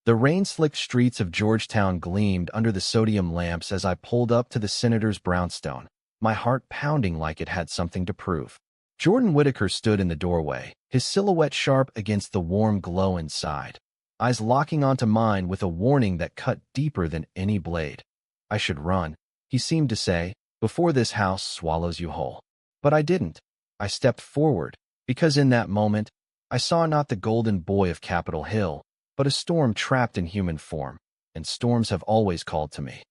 The rain-slicked streets of Georgetown gleamed under the sodium lamps as I pulled up to the senator's brownstone, my heart pounding like it had something to prove. Jordan Whittaker stood in the doorway, his silhouette sharp against the warm glow inside, eyes locking onto mine with a warning that cut deeper than any blade. I should run, he seemed to say, before this house swallows you whole. But I didn't. I stepped forward, because in that moment, I saw not the golden boy of Capitol Hill, but a storm trapped in human form, and storms have always called to me.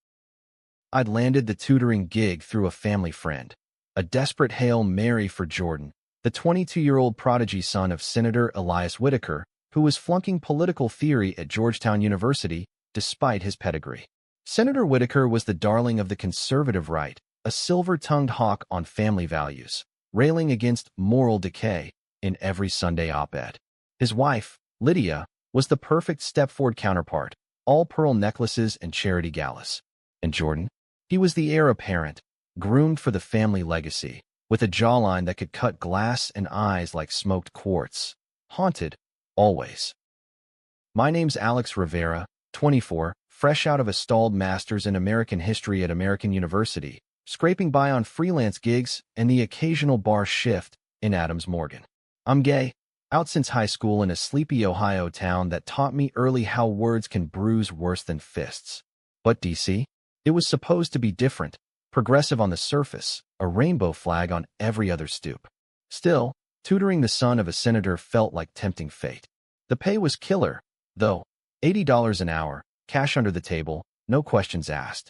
I'd landed the tutoring gig through a family friend, a desperate Hail Mary for Jordan, the 22-year-old prodigy son of Senator Elias Whittaker, who was flunking political theory at Georgetown University despite his pedigree. Senator Whittaker was the darling of the conservative right, a silver-tongued hawk on family values, railing against moral decay in every Sunday op-ed. His wife, Lydia, was the perfect Stepford counterpart, all pearl necklaces and charity galas. And Jordan? He was the heir apparent, groomed for the family legacy, with a jawline that could cut glass and eyes like smoked quartz. Haunted, always. My name's Alex Rivera, 24, fresh out of a stalled master's in American history at American University, scraping by on freelance gigs and the occasional bar shift in Adams Morgan. I'm gay, out since high school in a sleepy Ohio town that taught me early how words can bruise worse than fists. But DC? It was supposed to be different, progressive on the surface, a rainbow flag on every other stoop. Still, tutoring the son of a senator felt like tempting fate. The pay was killer, though, $80 an hour, cash under the table, no questions asked.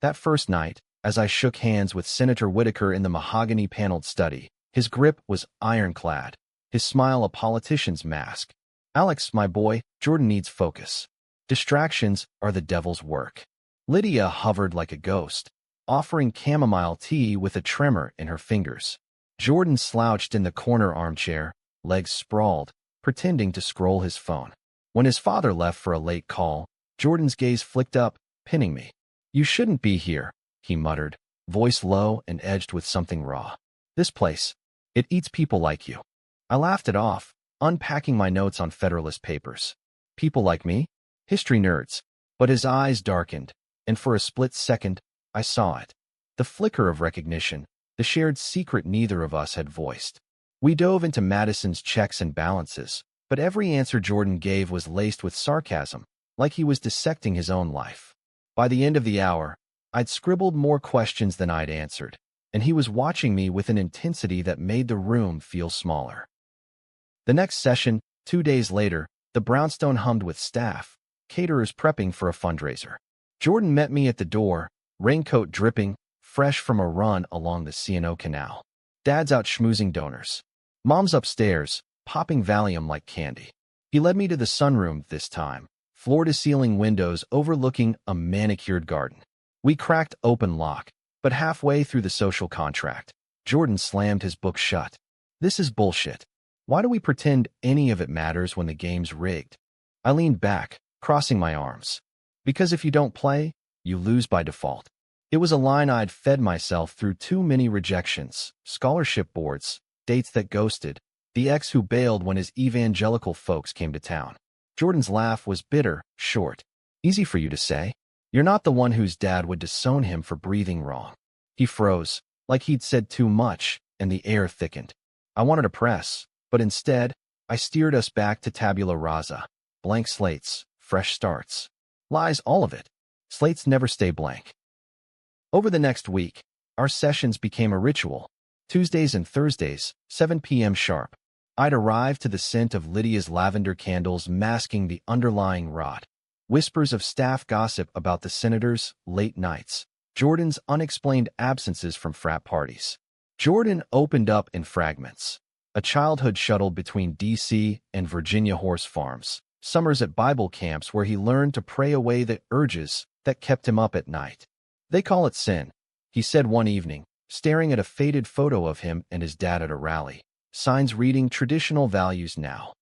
That first night, as I shook hands with Senator Whittaker in the mahogany-paneled study, his grip was ironclad, his smile a politician's mask. Alex, my boy, Jordan needs focus. Distractions are the devil's work. Lydia hovered like a ghost, offering chamomile tea with a tremor in her fingers. Jordan slouched in the corner armchair, legs sprawled, pretending to scroll his phone. When his father left for a late call, Jordan's gaze flicked up, pinning me. "You shouldn't be here," he muttered, voice low and edged with something raw. "This place, it eats people like you." I laughed it off, unpacking my notes on Federalist Papers. People like me? History nerds. But his eyes darkened, and for a split second, I saw it. The flicker of recognition, the shared secret neither of us had voiced. We dove into Madison's checks and balances, but every answer Jordan gave was laced with sarcasm, like he was dissecting his own life. By the end of the hour, I'd scribbled more questions than I'd answered, and he was watching me with an intensity that made the room feel smaller. The next session, 2 days later, the brownstone hummed with staff, caterers prepping for a fundraiser. Jordan met me at the door, raincoat dripping, fresh from a run along the C&O Canal. Dad's out schmoozing donors. Mom's upstairs, popping Valium like candy. He led me to the sunroom this time, floor-to-ceiling windows overlooking a manicured garden. We cracked open lock, but halfway through the social contract, Jordan slammed his book shut. "This is bullshit. Why do we pretend any of it matters when the game's rigged?" I leaned back, crossing my arms. "Because if you don't play, you lose by default." It was a line I'd fed myself through too many rejections, scholarship boards, dates that ghosted, the ex who bailed when his evangelical folks came to town. Jordan's laugh was bitter, short. "Easy for you to say. You're not the one whose dad would disown him for breathing wrong." He froze, like he'd said too much, and the air thickened. I wanted to press, but instead, I steered us back to tabula rasa. Blank slates, fresh starts. Lies, all of it. Slates never stay blank. Over the next week, our sessions became a ritual. Tuesdays and Thursdays, 7 p.m. sharp. I'd arrive to the scent of Lydia's lavender candles masking the underlying rot. Whispers of staff gossip about the senator's late nights. Jordan's unexplained absences from frat parties. Jordan opened up in fragments. A childhood shuttled between D.C. and Virginia horse farms. Summers at Bible camps where he learned to pray away the urges that kept him up at night. "They call it sin," he said one evening, staring at a faded photo of him and his dad at a rally. Signs reading traditional values now.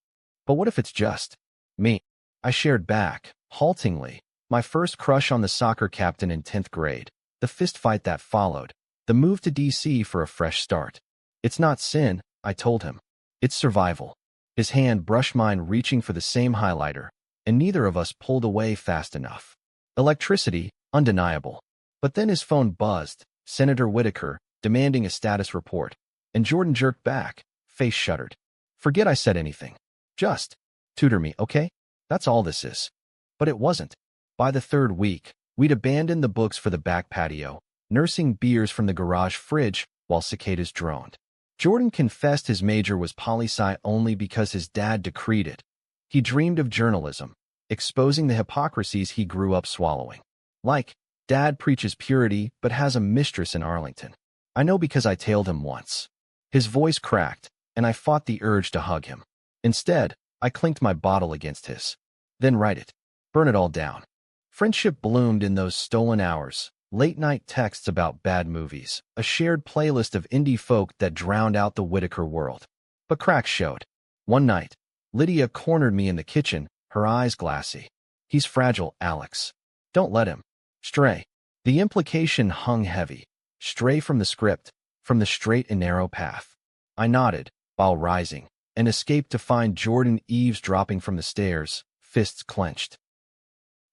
"But what if it's just me?" I shared back, haltingly, my first crush on the soccer captain in 10th grade, the fistfight that followed, the move to D.C. for a fresh start. "It's not sin," I told him. "It's survival." His hand brushed mine, reaching for the same highlighter. and neither of us pulled away fast enough. Electricity, undeniable. But then his phone buzzed, Senator Whitaker, demanding a status report, and Jordan jerked back, face shuttered. Forget I said anything. Just tutor me, okay? That's all this is. But it wasn't. By the third week, we'd abandoned the books for the back patio, nursing beers from the garage fridge while cicadas droned. Jordan confessed his major was poli-sci only because his dad decreed it. He dreamed of journalism, exposing the hypocrisies he grew up swallowing. Like, Dad preaches purity but has a mistress in Arlington. I know because I tailed him once. His voice cracked, and I fought the urge to hug him. Instead, I clinked my bottle against his. Then write it. Burn it all down. Friendship bloomed in those stolen hours, late-night texts about bad movies, a shared playlist of indie folk that drowned out the Whitaker world. But cracks showed. One night, Lydia cornered me in the kitchen, her eyes glassy. He's fragile, Alex. Don't let him. Stray. The implication hung heavy. Stray from the script, from the straight and narrow path. I nodded, while rising, and escaped to find Jordan eavesdropping from the stairs, fists clenched.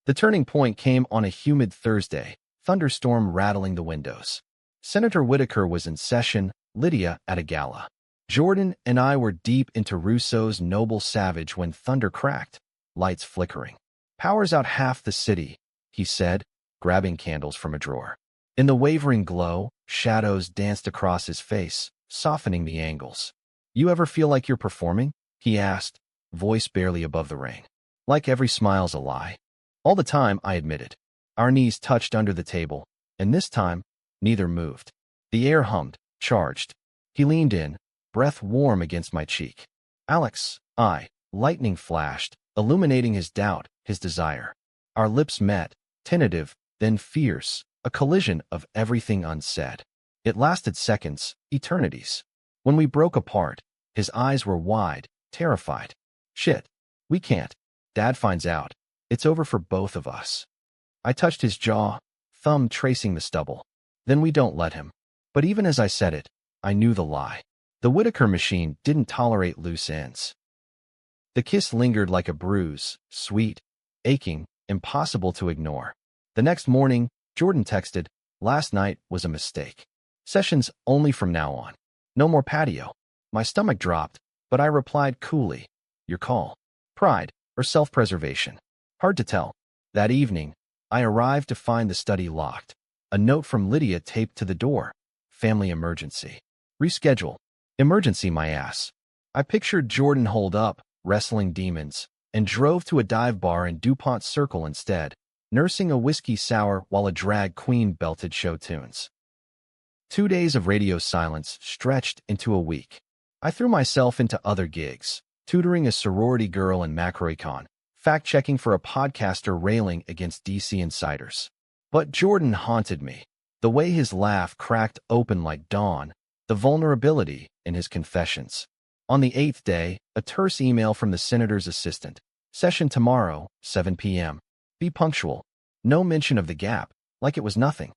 The turning point came on a humid Thursday, thunderstorm rattling the windows. Senator Whitaker was in session, Lydia at a gala. Jordan and I were deep into Rousseau's Noble Savage when thunder cracked, lights flickering. Power's out half the city, he said, grabbing candles from a drawer. In the wavering glow, shadows danced across his face, softening the angles. You ever feel like you're performing? He asked, voice barely above the rain. Like every smile's a lie. All the time, I admitted. Our knees touched under the table, and this time, neither moved. The air hummed, charged. He leaned in, breath warm against my cheek. Alex, lightning flashed, illuminating his doubt, his desire. Our lips met, tentative, then fierce, a collision of everything unsaid. It lasted seconds, eternities. When we broke apart, his eyes were wide, terrified. Shit. We can't. Dad finds out. It's over for both of us. I touched his jaw, thumb tracing the stubble. Then we don't let him. But even as I said it, I knew the lie. The Whitaker machine didn't tolerate loose ends. The kiss lingered like a bruise, sweet, aching, impossible to ignore. The next morning, Jordan texted, last night was a mistake. Sessions only from now on. No more patio. My stomach dropped, but I replied coolly, your call. Pride or self-preservation. Hard to tell. That evening, I arrived to find the study locked. A note from Lydia taped to the door. Family emergency. Reschedule. Emergency, my ass. I pictured Jordan holed up, wrestling demons, and drove to a dive bar in DuPont Circle instead, nursing a whiskey sour while a drag queen belted show tunes. 2 days of radio silence stretched into a week. I threw myself into other gigs, tutoring a sorority girl in macroecon, fact-checking for a podcaster railing against DC insiders. But Jordan haunted me. The way his laugh cracked open like dawn, the vulnerability in his confessions. On the 8th day, a terse email from the senator's assistant. Session tomorrow, 7 p.m. Be punctual. No mention of the gap, like it was nothing.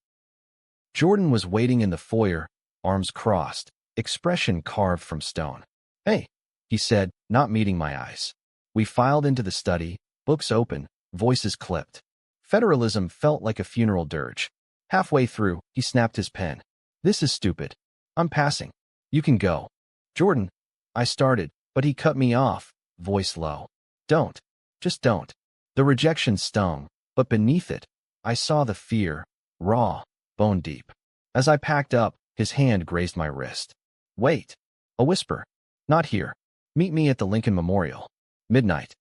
Jordan was waiting in the foyer, arms crossed, expression carved from stone. Hey, he said, not meeting my eyes. We filed into the study, books open, voices clipped. Federalism felt like a funeral dirge. Halfway through, he snapped his pen. This is stupid. I'm passing. You can go. Jordan, I started, but he cut me off, voice low. Don't. Just don't. The rejection stung, but beneath it, I saw the fear, raw, bone deep. As I packed up, his hand grazed my wrist. Wait. A whisper. Not here. Meet me at the Lincoln Memorial. Midnight.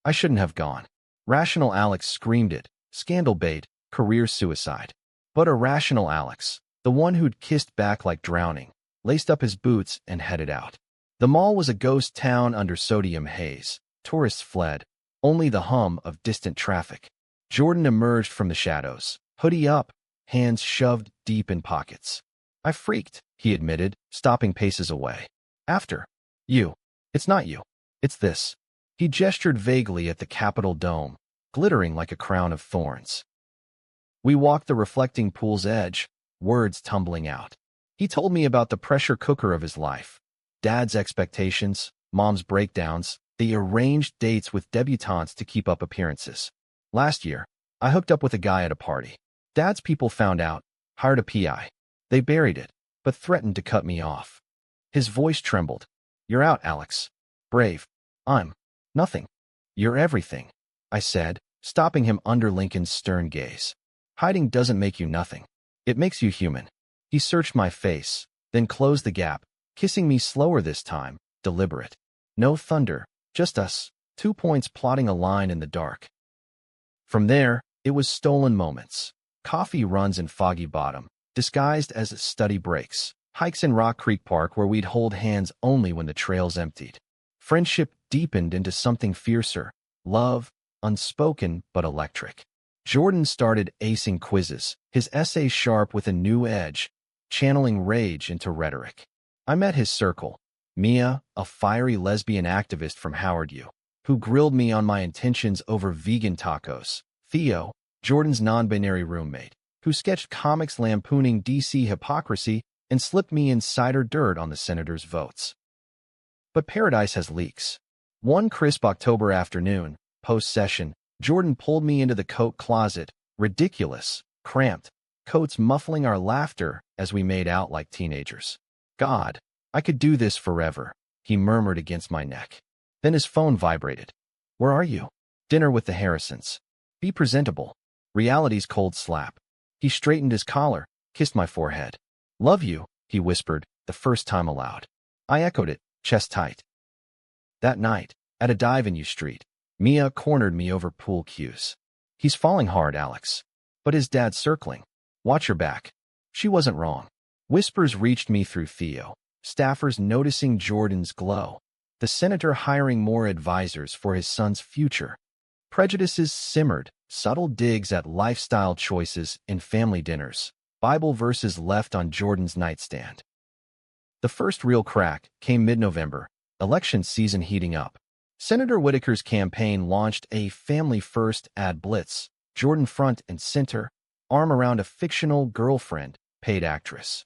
I shouldn't have gone. Rational Alex screamed it. Scandal bait, career suicide. But irrational Alex, the one who'd kissed back like drowning, laced up his boots and headed out. The mall was a ghost town under sodium haze. Tourists fled. Only the hum of distant traffic. Jordan emerged from the shadows, hoodie up, hands shoved deep in pockets. I freaked, he admitted, stopping paces away. After. You. It's not you. It's this. He gestured vaguely at the Capitol dome, glittering like a crown of thorns. We walked the reflecting pool's edge, words tumbling out. He told me about the pressure cooker of his life. Dad's expectations, mom's breakdowns, They arranged dates with debutantes to keep up appearances. Last year, I hooked up with a guy at a party. Dad's people found out, hired a PI. They buried it, but threatened to cut me off. His voice trembled. "You're out, Alex. Brave. I'm nothing. You're everything," I said, stopping him under Lincoln's stern gaze. "Hiding doesn't make you nothing. It makes you human." He searched my face, then closed the gap, kissing me slower this time, deliberate. No thunder, just us, 2 points plotting a line in the dark. From there, it was stolen moments. Coffee runs in Foggy Bottom, disguised as study breaks. Hikes in Rock Creek Park where we'd hold hands only when the trails emptied. Friendship deepened into something fiercer. Love, unspoken but electric. Jordan started acing quizzes, his essays sharp with a new edge, channeling rage into rhetoric. I met his circle. Mia, a fiery lesbian activist from Howard U, who grilled me on my intentions over vegan tacos. Theo, Jordan's non-binary roommate, who sketched comics lampooning DC hypocrisy and slipped me insider dirt on the senator's votes. But paradise has leaks. One crisp October afternoon, post-session, Jordan pulled me into the coat closet, ridiculous, cramped, coats muffling our laughter as we made out like teenagers. "God, I could do this forever," he murmured against my neck. Then his phone vibrated. "Where are you?" "Dinner with the Harrisons." "Be presentable." Reality's cold slap. He straightened his collar, kissed my forehead. "Love you," he whispered, the first time aloud. I echoed it, chest tight. That night, at a dive in U Street, Mia cornered me over pool cues. "He's falling hard, Alex. But his dad's circling. Watch your back." She wasn't wrong. Whispers reached me through Theo, staffers noticing Jordan's glow, the senator hiring more advisors for his son's future. Prejudices simmered, subtle digs at lifestyle choices in family dinners, Bible verses left on Jordan's nightstand. The first real crack came mid-November, election season heating up. Senator Whitaker's campaign launched a family-first ad blitz, Jordan front and center, arm around a fictional girlfriend, paid actress.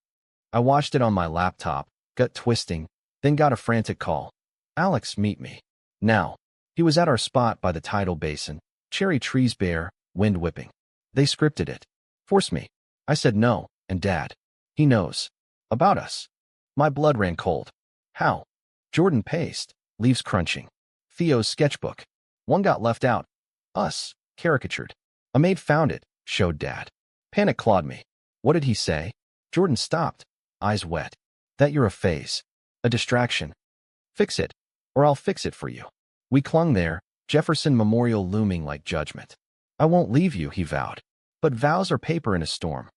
I watched it on my laptop, gut twisting, then got a frantic call. "Alex, meet me." Now. He was at our spot by the tidal basin, cherry trees bare, wind whipping. They scripted it. Force me. I said no, and Dad. He knows. About us. My blood ran cold. How? Jordan paced, leaves crunching. Theo's sketchbook. One got left out. Us. Caricatured. A maid found it, showed Dad. Panic clawed me. What did he say? Jordan stopped, eyes wet. That you're a phase. A distraction. Fix it, or I'll fix it for you. We clung there, Jefferson Memorial looming like judgment. I won't leave you, he vowed. But vows are paper in a storm.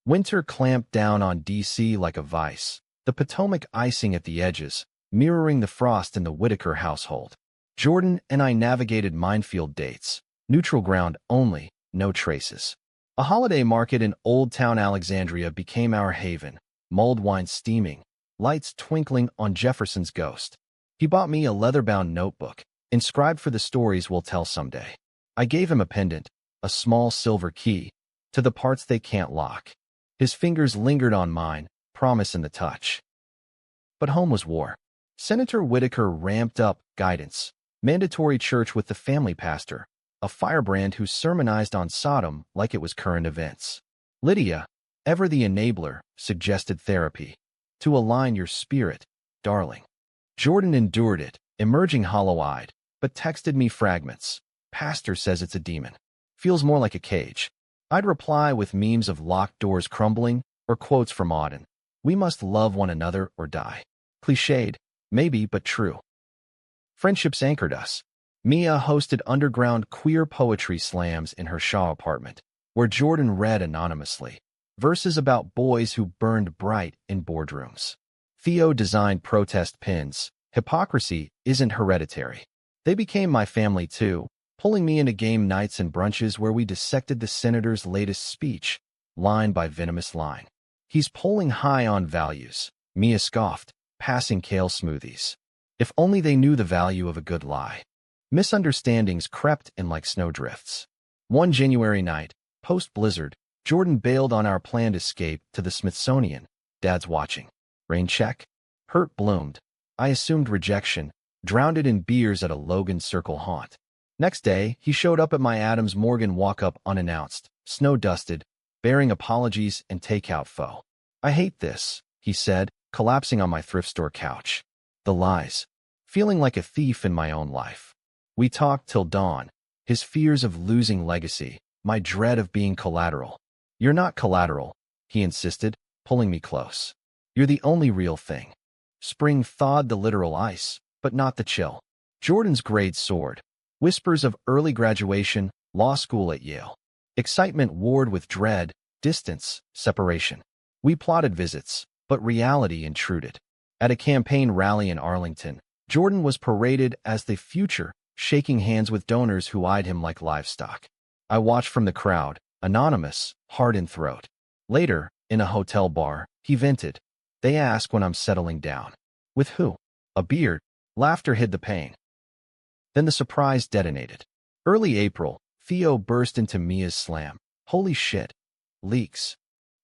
Winter clamped down on D.C. like a vice, the Potomac icing at the edges, mirroring the frost in the Whitaker household. Jordan and I navigated minefield dates, neutral ground only, no traces. A holiday market in Old Town Alexandria became our haven, mulled wine steaming, lights twinkling on Jefferson's ghost. He bought me a leather-bound notebook, inscribed for the stories we'll tell someday. I gave him a pendant, a small silver key, to the parts they can't lock. His fingers lingered on mine, promise in the touch. But home was war. Senator Whitaker ramped up guidance, mandatory church with the family pastor, a firebrand who sermonized on Sodom like it was current events. Lydia, ever the enabler, suggested therapy. To align your spirit, darling. Jordan endured it, emerging hollow-eyed, but texted me fragments. Pastor says it's a demon. Feels more like a cage. I'd reply with memes of locked doors crumbling or quotes from Auden. We must love one another or die. Cliched, maybe, but true. Friendships anchored us. Mia hosted underground queer poetry slams in her Shaw apartment, where Jordan read anonymously, verses about boys who burned bright in boardrooms. Theo designed protest pins. Hypocrisy isn't hereditary. They became my family too, pulling me into game nights and brunches where we dissected the senator's latest speech, line by venomous line. He's polling high on values, Mia scoffed, passing kale smoothies. If only they knew the value of a good lie. Misunderstandings crept in like snowdrifts. One January night, post-blizzard, Jordan bailed on our planned escape to the Smithsonian. Dad's watching. Rain check? Hurt bloomed. I assumed rejection, drowned it in beers at a Logan Circle haunt. Next day, he showed up at my Adams Morgan walk-up unannounced, snow-dusted, bearing apologies and takeout pho. "I hate this," he said, collapsing on my thrift store couch. The lies. Feeling like a thief in my own life. We talked till dawn, his fears of losing legacy, my dread of being collateral. "You're not collateral," he insisted, pulling me close. "You're the only real thing." Spring thawed the literal ice, but not the chill. Jordan's grades soared. Whispers of early graduation, law school at Yale. Excitement warred with dread, distance, separation. We plotted visits, but reality intruded. At a campaign rally in Arlington, Jordan was paraded as the future, shaking hands with donors who eyed him like livestock. I watched from the crowd, anonymous, hard in throat. Later, in a hotel bar, he vented. "They ask when I'm settling down." With who? A beard. Laughter hid the pain. Then the surprise detonated. Early April, Theo burst into Mia's slam. "Holy shit. Leaks."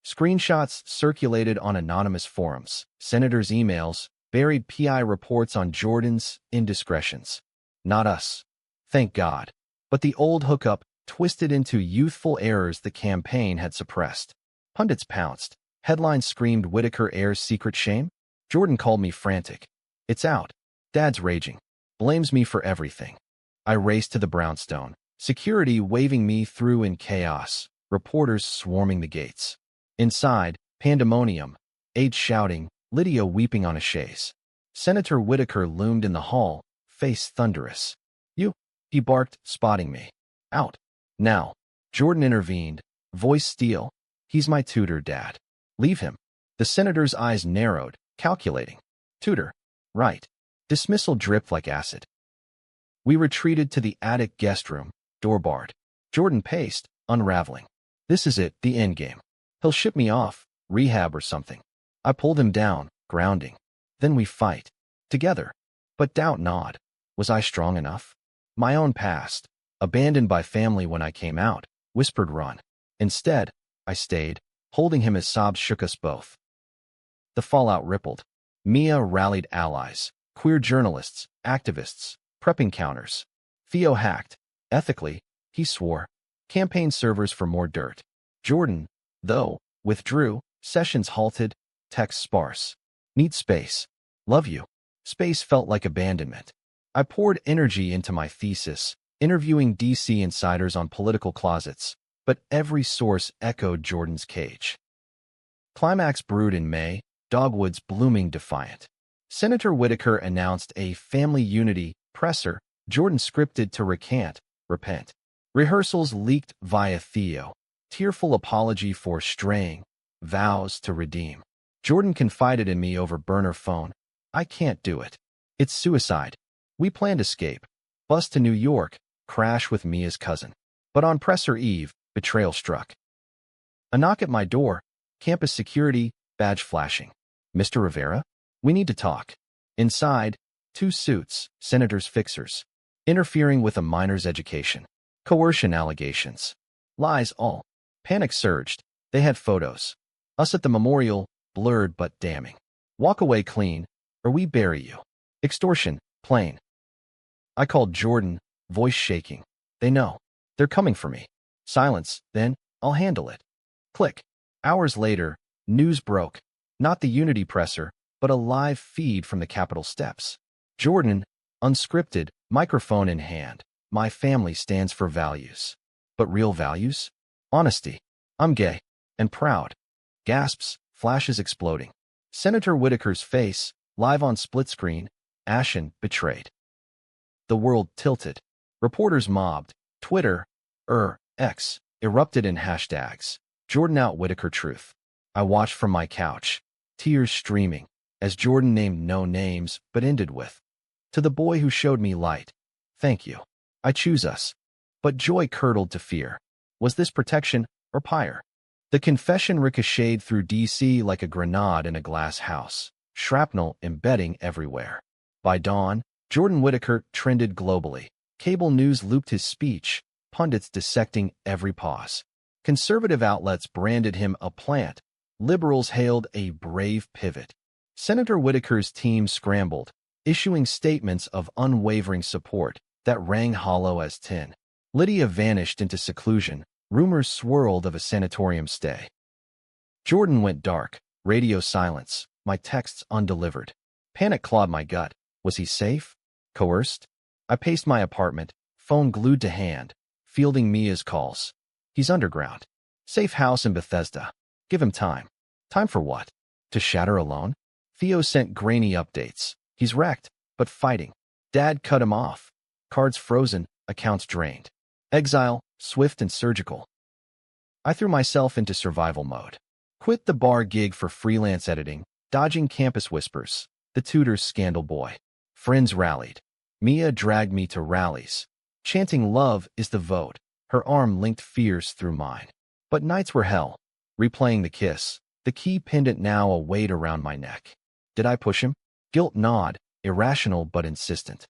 Screenshots circulated on anonymous forums, senators' emails, buried PI reports on Jordan's indiscretions. Not us. Thank God. But the old hookup twisted into youthful errors the campaign had suppressed. Pundits pounced. Headlines screamed Whitaker airs secret shame. Jordan called me frantic. "It's out. Dad's raging. Blames me for everything." I raced to the brownstone. Security waving me through in chaos. Reporters swarming the gates. Inside, pandemonium. Aides shouting, Lydia weeping on a chaise. Senator Whitaker loomed in the hall, face thunderous. "You," he barked, spotting me. "Out. Now." Jordan intervened, voice steel. "He's my tutor, Dad. Leave him." The senator's eyes narrowed, calculating. "Tutor. Right." Dismissal dripped like acid. We retreated to the attic guest room, door barred. Jordan paced, unraveling. "This is it, the endgame. He'll ship me off, rehab or something." I pulled him down, grounding. "Then we fight. Together." But doubt gnawed. Was I strong enough? My own past, abandoned by family when I came out, whispered run. Instead, I stayed, holding him as sobs shook us both. The fallout rippled. Mia rallied allies, queer journalists, activists, prepping counters. Theo hacked. Ethically, he swore. Campaign servers for more dirt. Jordan, though, withdrew, sessions halted, texts sparse. "Need space. Love you." Space felt like abandonment. I poured energy into my thesis, interviewing DC insiders on political closets, but every source echoed Jordan's cage. Climax brewed in May, dogwoods blooming defiant. Senator Whitaker announced a family unity presser, Jordan scripted to repent. Rehearsals leaked via Theo. Tearful apology for straying, vows to redeem. Jordan confided in me over burner phone. "I can't do it. It's suicide." We planned escape. Bus to New York, crash with Mia's cousin. But on presser eve, betrayal struck. A knock at my door, campus security, badge flashing. "Mr. Rivera? We need to talk." Inside, 2 suits, senators' fixers. Interfering with a minor's education. Coercion allegations. Lies all. Panic surged. They had photos. Us at the memorial, blurred but damning. "Walk away clean, or we bury you." Extortion, plain. I called Jordan, voice shaking. "They know. They're coming for me." Silence, then, "I'll handle it." Click. Hours later, news broke. Not the unity presser, but a live feed from the Capitol steps. Jordan, unscripted, microphone in hand. "My family stands for values." But real values? Honesty. "I'm gay. And proud." Gasps, flashes exploding. Senator Whitaker's face, live on split screen, ashen, betrayed. The world tilted. Reporters mobbed. Twitter, X, erupted in hashtags. Jordan out Whitaker truth. I watched from my couch, tears streaming, as Jordan named no names but ended with, "To the boy who showed me light, thank you. I choose us." But joy curdled to fear. Was this protection or pyre? The confession ricocheted through DC like a grenade in a glass house, shrapnel embedding everywhere. By dawn, Jordan Whitaker trended globally. Cable news looped his speech, pundits dissecting every pause. Conservative outlets branded him a plant. Liberals hailed a brave pivot. Senator Whitaker's team scrambled, issuing statements of unwavering support that rang hollow as tin. Lydia vanished into seclusion. Rumors swirled of a sanatorium stay. Jordan went dark, radio silence, my texts undelivered. Panic clawed my gut. Was he safe? Coerced? I paced my apartment, phone glued to hand, fielding Mia's calls. He's underground. Safe house in Bethesda. Give him time. Time for what? To shatter alone? Theo sent grainy updates. He's wrecked, but fighting. Dad cut him off. Cards frozen, accounts drained. Exile, swift and surgical. I threw myself into survival mode. Quit the bar gig for freelance editing, dodging campus whispers. The tutor's scandal boy. Friends rallied. Mia dragged me to rallies. Chanting love is the vote. Her arm linked fears through mine. But nights were hell. Replaying the kiss. The key pendant now a weight around my neck. Did I push him? Guilt gnawed, irrational but insistent.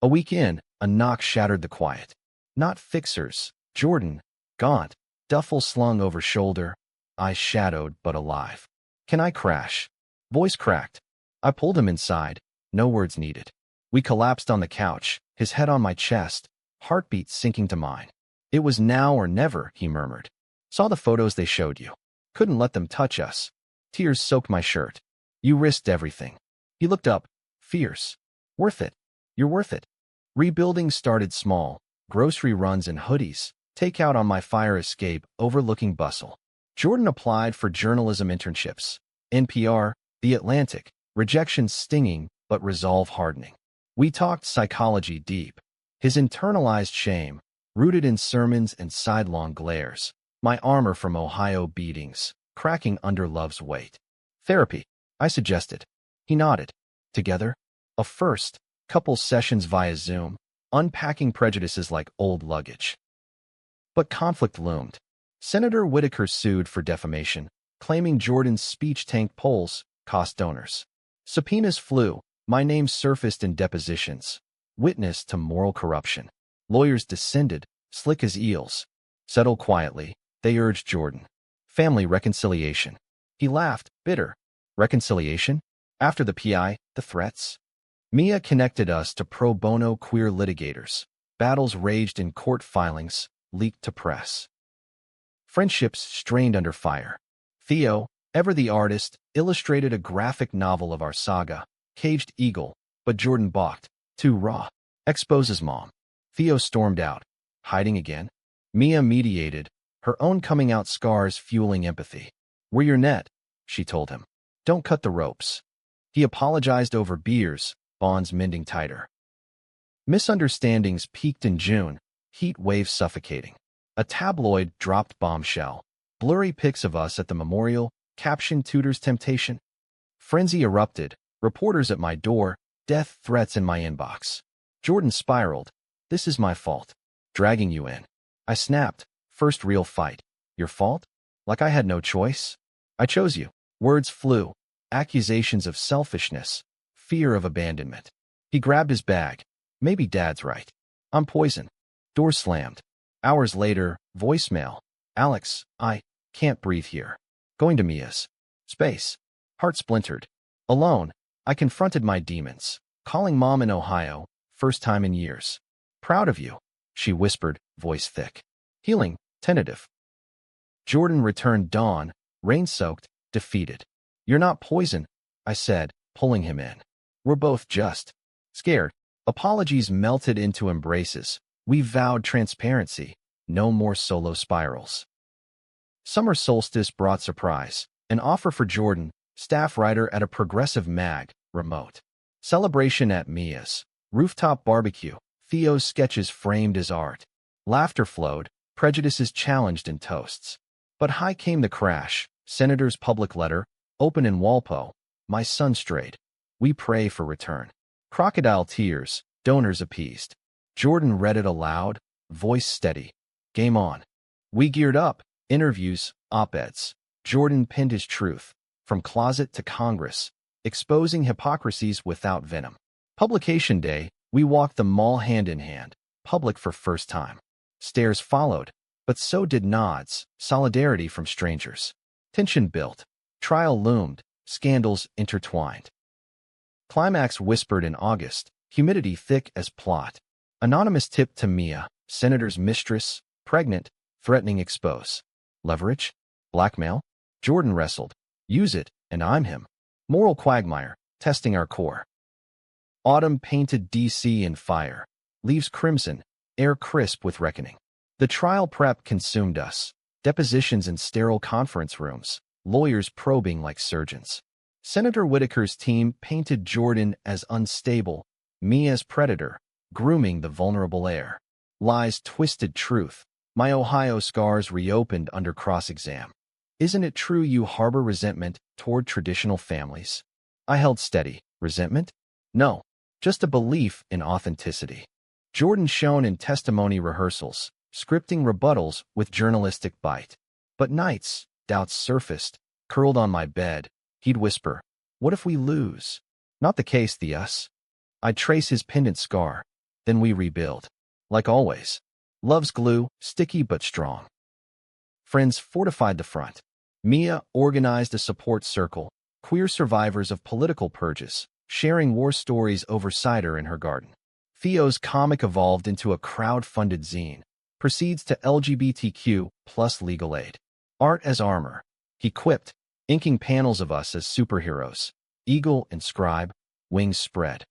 A week in, a knock shattered the quiet. Not fixers. Jordan, gaunt, duffel slung over shoulder, eyes shadowed but alive. Can I crash? Voice cracked. I pulled him inside, no words needed. We collapsed on the couch, his head on my chest, heartbeat sinking to mine. It was now or never, he murmured. Saw the photos they showed you. Couldn't let them touch us. Tears soaked my shirt. You risked everything. He looked up, fierce. Worth it. You're worth it. Rebuilding started small, grocery runs and hoodies, takeout on my fire escape overlooking bustle. Jordan applied for journalism internships. NPR, The Atlantic, rejection stinging but resolve hardening. We talked psychology deep. His internalized shame, rooted in sermons and sidelong glares. My armor from Ohio beatings, cracking under love's weight. Therapy, I suggested. He nodded. Together? A first, couple sessions via Zoom, unpacking prejudices like old luggage. But conflict loomed. Senator Whitaker sued for defamation, claiming Jordan's speech tanked polls, cost donors. Subpoenas flew. My name surfaced in depositions. Witness to moral corruption. Lawyers descended, slick as eels. Settle quietly, they urged Jordan. Family reconciliation. He laughed, bitter. Reconciliation? After the PI, the threats? Mia connected us to pro bono queer litigators. Battles raged in court filings, leaked to press. Friendships strained under fire. Theo, ever the artist, illustrated a graphic novel of our saga, Caged Eagle, but Jordan balked. Too raw. Exposes mom. Theo stormed out. Hiding again? Mia mediated, her own coming out scars fueling empathy. We're your net, she told him. Don't cut the ropes. He apologized over beers, bonds mending tighter. Misunderstandings peaked in June, heat waves suffocating. A tabloid dropped bombshell. Blurry pics of us at the memorial, captioned tutor's temptation. Frenzy erupted, reporters at my door, death threats in my inbox. Jordan spiraled. This is my fault. Dragging you in. I snapped. First real fight. Your fault? Like I had no choice? I chose you. Words flew. Accusations of selfishness. Fear of abandonment. He grabbed his bag. Maybe Dad's right. I'm poison. Door slammed. Hours later, voicemail. Alex, I can't breathe here. Going to Mia's. Space. Heart splintered. Alone, I confronted my demons. Calling Mom in Ohio, first time in years. Proud of you, she whispered, voice thick. Healing, tentative. Jordan returned dawn, rain-soaked, defeated. You're not poison, I said, pulling him in. We're both just scared. Apologies melted into embraces. We vowed transparency, no more solo spirals. Summer solstice brought surprise. An offer for Jordan, staff writer at a progressive mag, remote. Celebration at Mia's. Rooftop barbecue. Theo's sketches framed as art. Laughter flowed, prejudices challenged in toasts. But high came the crash. Senator's public letter, open in Walpole. My son strayed. We pray for return. Crocodile tears, donors appeased. Jordan read it aloud, voice steady. Game on. We geared up. Interviews, op-eds. Jordan pinned his truth, from closet to Congress, exposing hypocrisies without venom. Publication day, we walked the mall hand in hand, public for first time. Stares followed, but so did nods, solidarity from strangers. Tension built. Trial loomed, scandals intertwined. Climax whispered in August, humidity thick as plot. Anonymous tip to Mia, senator's mistress, pregnant, threatening expose. Leverage? Blackmail? Jordan wrestled. Use it, and I'm him. Moral quagmire, testing our core. Autumn painted DC in fire. Leaves crimson, air crisp with reckoning. The trial prep consumed us. Depositions in sterile conference rooms, lawyers probing like surgeons. Senator Whitaker's team painted Jordan as unstable, me as predator, grooming the vulnerable heir. Lies twisted truth. My Ohio scars reopened under cross-exam. Isn't it true you harbor resentment toward traditional families? I held steady. Resentment? No, just a belief in authenticity. Jordan shone in testimony rehearsals, scripting rebuttals with journalistic bite. But nights, doubts surfaced. Curled on my bed, he'd whisper, "What if we lose?" Not the case, the us. I'd trace his pendant scar. Then we rebuild. Like always. Love's glue, sticky but strong. Friends fortified the front. Mia organized a support circle, queer survivors of political purges, sharing war stories over cider in her garden. Theo's comic evolved into a crowd-funded zine. Proceeds to LGBTQ plus legal aid. Art as armor. He quipped, inking panels of us as superheroes. Eagle and scribe, wings spread.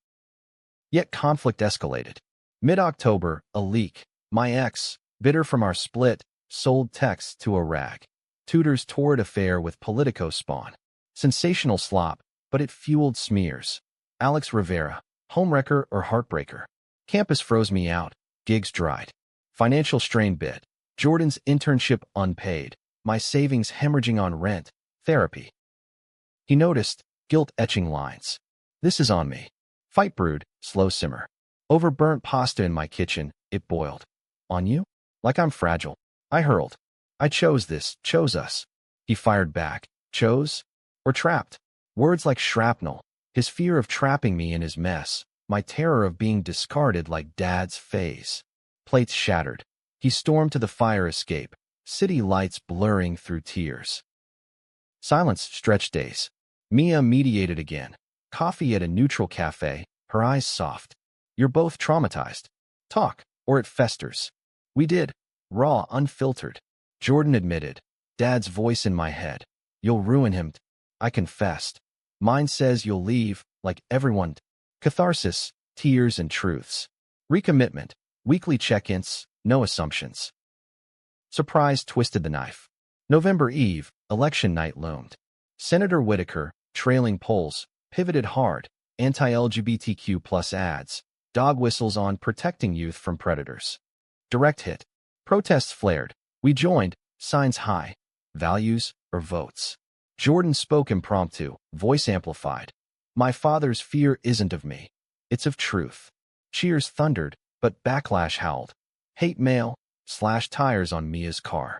Yet conflict escalated. Mid-October, a leak. My ex, bitter from our split, sold texts to a rag. Tutor's torrid affair with Politico spawn. Sensational slop, but it fueled smears. Alex Rivera, homewrecker or heartbreaker. Campus froze me out, gigs dried. Financial strain bit. Jordan's internship unpaid. My savings hemorrhaging on rent, therapy. He noticed, guilt etching lines. This is on me. Fight brewed, slow simmer. Over burnt pasta in my kitchen, it boiled. On you? Like I'm fragile. I hurled. I chose this, chose us. He fired back. Chose? Or trapped? Words like shrapnel. His fear of trapping me in his mess. My terror of being discarded like Dad's phase. Plates shattered. He stormed to the fire escape. City lights blurring through tears. Silence stretched days. Mia mediated again. Coffee at a neutral cafe, her eyes soft. You're both traumatized. Talk, or it festers. We did. Raw, unfiltered. Jordan admitted. Dad's voice in my head. You'll ruin him. I confessed. Mine says you'll leave, like everyone. Catharsis, tears and truths. Recommitment. Weekly check-ins, no assumptions. Surprise twisted the knife. November Eve, election night loomed. Senator Whitaker, trailing polls, pivoted hard, anti-LGBTQ plus ads, dog whistles on protecting youth from predators. Direct hit. Protests flared. We joined, signs high. Values or votes. Jordan spoke impromptu, voice amplified. My father's fear isn't of me. It's of truth. Cheers thundered, but backlash howled. Hate mail, slashed tires on Mia's car.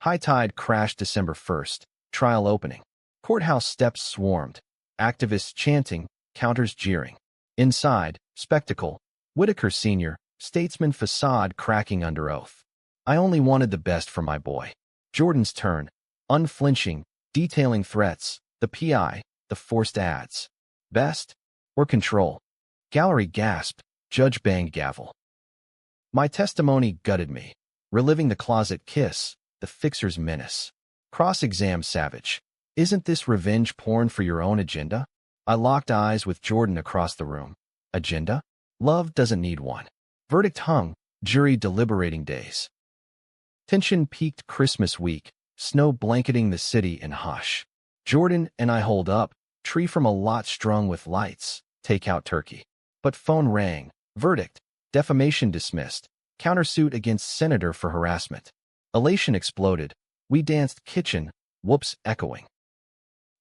High tide crashed December 1st, trial opening. Courthouse steps swarmed. Activists chanting, counters jeering. Inside, spectacle. Whitaker Sr., statesman facade cracking under oath. I only wanted the best for my boy. Jordan's turn. Unflinching, detailing threats, the PI, the forced ads. Best? Or control? Gallery gasped, judge banged gavel. My testimony gutted me. Reliving the closet kiss, the fixer's menace. Cross-exam savage. Isn't this revenge porn for your own agenda? I locked eyes with Jordan across the room. Agenda? Love doesn't need one. Verdict hung, jury deliberating days. Tension peaked Christmas week, snow blanketing the city in hush. Jordan and I holed up, tree from a lot strung with lights, takeout turkey. But phone rang, verdict, defamation dismissed, countersuit against senator for harassment. Elation exploded. We danced kitchen, whoops echoing.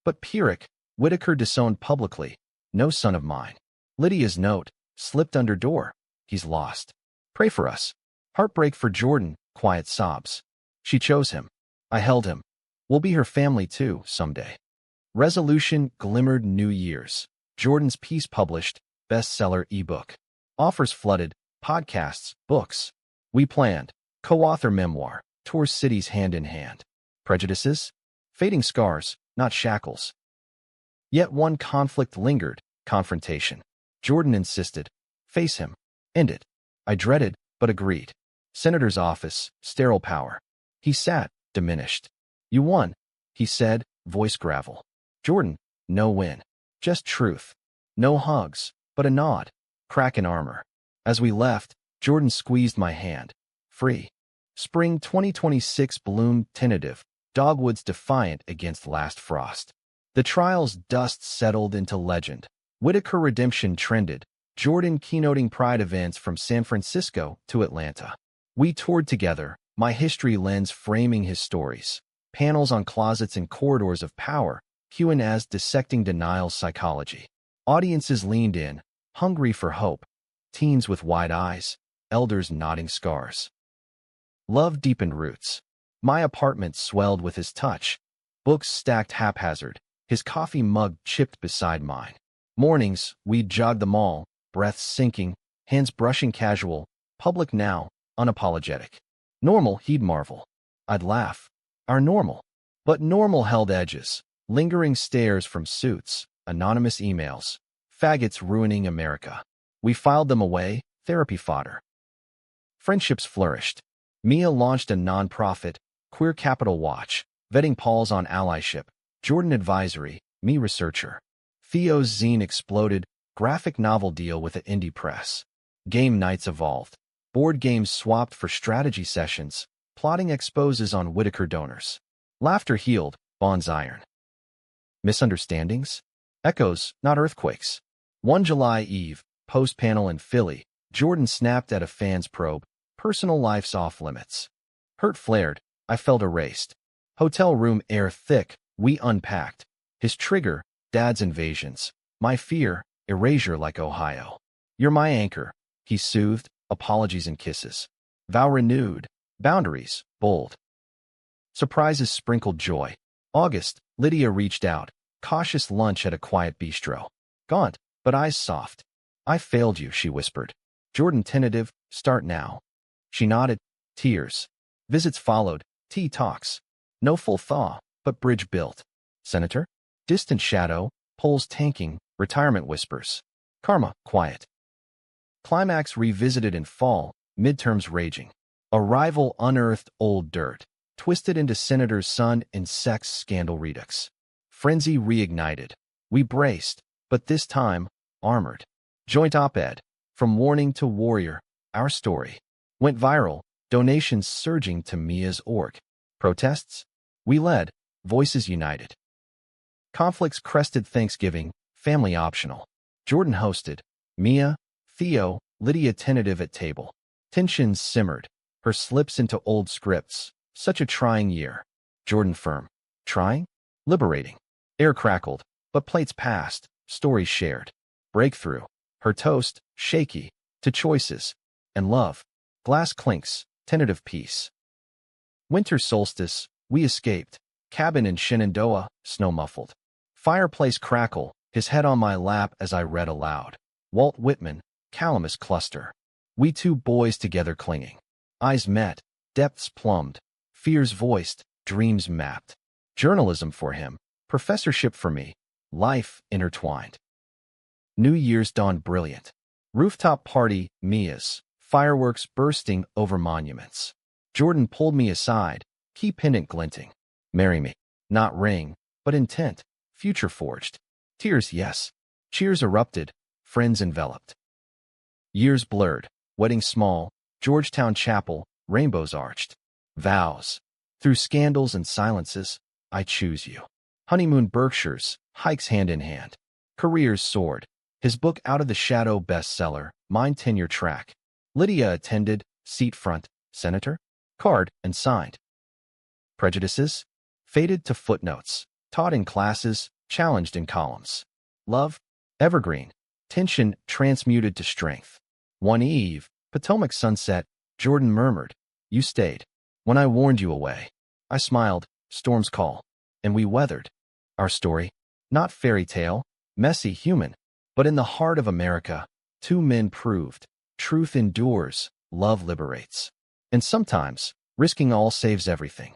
But Pyrrhic, Whitaker disowned publicly. No son of mine. Lydia's note, slipped under door. He's lost. Pray for us. Heartbreak for Jordan, quiet sobs. She chose him. I held him. We'll be her family too, someday. Resolution glimmered New Year's. Jordan's piece published, bestseller ebook. Offers flooded, podcasts, books. We planned. Co-author memoir, tours cities hand in hand. Prejudices? Fading scars, not shackles. Yet one conflict lingered. Confrontation. Jordan insisted. Face him. End it. I dreaded, but agreed. Senator's office, sterile power. He sat, diminished. You won, he said, voice gravel. Jordan, no win. Just truth. No hugs, but a nod. Crack in armor. As we left, Jordan squeezed my hand. Free. Spring 2026 bloomed tentative, dogwoods defiant against last frost. The trial's dust settled into legend. Whitaker redemption trended, Jordan keynoting Pride events from San Francisco to Atlanta. We toured together, my history lens framing his stories. Panels on closets and corridors of power, Q&As dissecting denial psychology. Audiences leaned in, hungry for hope. Teens with wide eyes, elders nodding scars. Love deepened roots. My apartment swelled with his touch. Books stacked haphazard, his coffee mug chipped beside mine. Mornings, we'd jog the mall, breaths sinking, hands brushing casual, public now, unapologetic. Normal, he'd marvel. I'd laugh. Our normal. But normal held edges, lingering stares from suits, anonymous emails. Faggots ruining America. We filed them away, therapy fodder. Friendships flourished. Mia launched a non-profit, Queer Capital Watch, vetting Paul's on allyship. Jordan advisory, me researcher. Theo's zine exploded, graphic novel deal with an indie press. Game nights evolved. Board games swapped for strategy sessions, plotting exposes on Whitaker donors. Laughter healed, bonds iron. Misunderstandings? Echoes, not earthquakes. One July Eve, post-panel in Philly, Jordan snapped at a fan's probe. Personal life's off limits. Hurt flared. I felt erased. Hotel room air thick. We unpacked. His trigger, Dad's invasions. My fear, erasure like Ohio. You're my anchor. He soothed. Apologies and kisses. Vow renewed. Boundaries, bold. Surprises sprinkled joy. August, Lydia reached out. Cautious lunch at a quiet bistro. Gaunt, but eyes soft. I failed you, she whispered. Jordan tentative, start now. She nodded. Tears. Visits followed. Tea talks. No full thaw, but bridge built. Senator? Distant shadow. Polls tanking. Retirement whispers. Karma, quiet. Climax revisited in fall. Midterms raging. Arrival unearthed old dirt. Twisted into senator's son in sex scandal redux. Frenzy reignited. We braced, but this time, armored. Joint op-ed. From warning to warrior. Our story. Went viral, donations surging to Mia's org. Protests? We led, voices united. Conflicts crested Thanksgiving, family optional. Jordan hosted. Mia, Theo, Lydia tentative at table. Tensions simmered, her slips into old scripts. Such a trying year. Jordan firm. Trying? Liberating. Air crackled, but plates passed, stories shared. Breakthrough. Her toast, shaky, to choices. And love. Glass clinks, tentative peace. Winter solstice, we escaped. Cabin in Shenandoah, snow muffled. Fireplace crackle, his head on my lap as I read aloud. Walt Whitman, Calamus cluster. We two boys together clinging. Eyes met, depths plumbed, fears voiced, dreams mapped. Journalism for him, professorship for me, life intertwined. New Year's dawned brilliant. Rooftop party, Mia's. Fireworks bursting over monuments. Jordan pulled me aside, key pendant glinting. Marry me. Not ring, but intent. Future forged. Tears, yes. Cheers erupted. Friends enveloped. Years blurred. Wedding small. Georgetown chapel. Rainbows arched. Vows. Through scandals and silences, I choose you. Honeymoon Berkshires. Hikes hand in hand. Careers soared. His book Out of the Shadow bestseller. Mine tenure track. Lydia attended, seat front, senator, card, and signed. Prejudices? Faded to footnotes, taught in classes, challenged in columns. Love? Evergreen. Tension transmuted to strength. One eve, Potomac sunset, Jordan murmured, you stayed. When I warned you away. I smiled, storms call. And we weathered. Our story? Not fairy tale, messy human, but in the heart of America, two men proved. Truth endures, love liberates. And sometimes, risking all saves everything.